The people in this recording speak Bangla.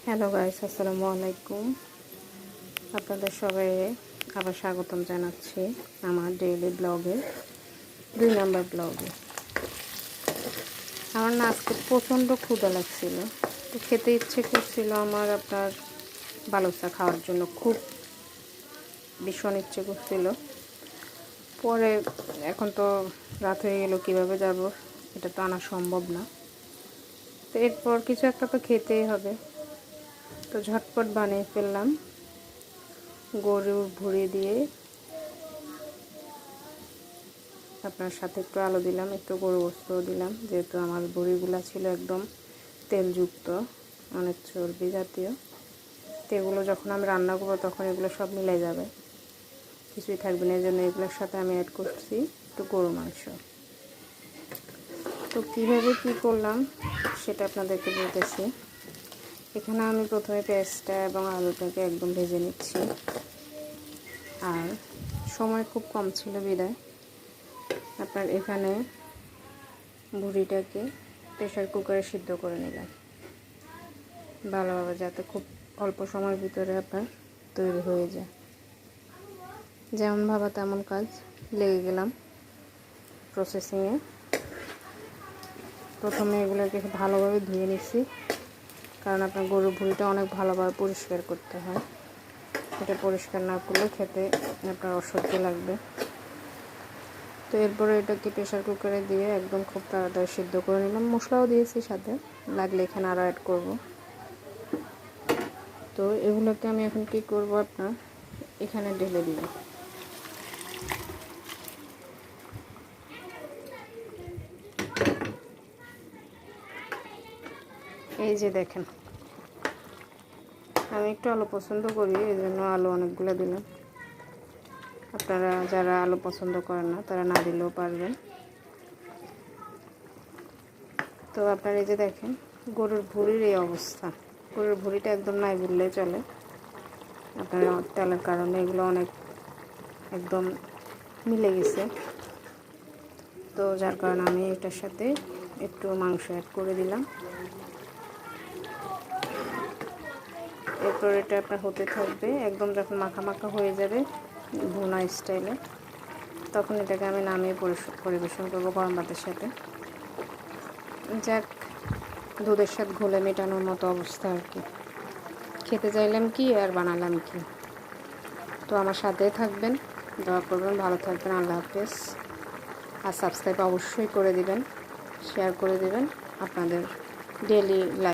হ্যালো গাইস, আসসালামু আলাইকুম। আপনাদের সবাই আবার স্বাগতম জানাচ্ছি আমার ডেইলি ব্লগে, 2 নম্বর ব্লগে। আমার না আজকে প্রচণ্ড ক্ষুধা লাগছিল, তো খেতে ইচ্ছে করছিল আমার আপনার বালুচা খাওয়ার জন্য, খুব ভীষণ ইচ্ছে করছিল। পরে এখন তো রাত হয়ে গেল, কীভাবে যাব, এটা তো আনা সম্ভব না। তো এরপর কিছু একটা তো খেতেই হবে, তো ঝটপট বানিয়ে ফেললাম। গরুর ভুঁড়ি দিয়ে আপনার সাথে একটু আলু দিলাম, একটু গরু গোস্তও দিলাম, যেহেতু আমার ভুঁড়িগুলো ছিল একদম তেলযুক্ত, অনেক চর্বি জাতীয়। তো এগুলো যখন আমি রান্না করবো তখন এগুলো সব মিলে যাবে, কিছুই থাকবে না। এই জন্য এগুলোর সাথে আমি অ্যাড করছি একটু গরু মাংস। তো কীভাবে কী করলাম সেটা আপনাদেরকে বলতেছি। এখানে আমি প্রথমে পেঁয়াজটা এবং আলুটাকে একদম ভেজে নিচ্ছি, আর সময় খুব কম ছিল বিদায় আপনার এখানে ভুঁড়িটাকে প্রেশার কুকারে সিদ্ধ করে নিলাম ভালোভাবে, যাতে খুব অল্প সময়ের ভিতরে আপনার তৈরি হয়ে যায়। যেমন ভাবা তেমন কাজ, লেগে গেলাম প্রসেসিংয়ে। প্রথমে এগুলোকে ভালোভাবে ধুয়ে নিচ্ছি, কারণ আপনার গরুর ভুঁড়িটা অনেক ভালোভাবে পরিষ্কার করতে হয়। এটা পরিষ্কার না করলে খেতে আপনার অসহ্য লাগবে। তো এরপরে এটাকে প্রেশার কুকারে দিয়ে একদম খুব তাড়াতাড়ি সিদ্ধ করে নিলাম। মশলাও দিয়েছি সাথে, লাগলে এখানে আরও অ্যাড করব। তো এগুলোকে আমি এখন কি করব, আপনার এখানে ঢেলে দিব। এই যে দেখেন, আমি একটু আলু পছন্দ করি, এই জন্য আলু অনেকগুলো দিলাম। আপনারা যারা আলু পছন্দ করেন না তারা না দিলেও পারবেন। তো আপনারা এই যে দেখেন গরুর ভুঁড়ির এই অবস্থা, গরুর ভুঁড়িটা একদম নাই বললেই চলে। আপনার তেলের কারণে এগুলো অনেক একদম মিলে গেছে, তো যার কারণে আমি এটার সাথে একটু মাংস অ্যাড করে দিলাম। এরপর এটা আপনার হতে থাকবে, একদম যখন মাখা মাখা হয়ে যাবে ভুনা স্টাইলে, তখন এটাকে আমি নামিয়ে পরিবেশন করবো গরম ভাতের সাথে। যাক, দুধের সাথে ঘোলে মেটানোর মতো অবস্থা আর কি। খেতে চাইলাম কি আর বানালাম কি। তো আমার সাথেই থাকবেন, দোয়া করবেন, ভালো থাকবেন। আল্লাহ হাফেজ। আর সাবস্ক্রাইব অবশ্যই করে দিবেন, শেয়ার করে দিবেন আপনাদের ডেইলি লাইফ।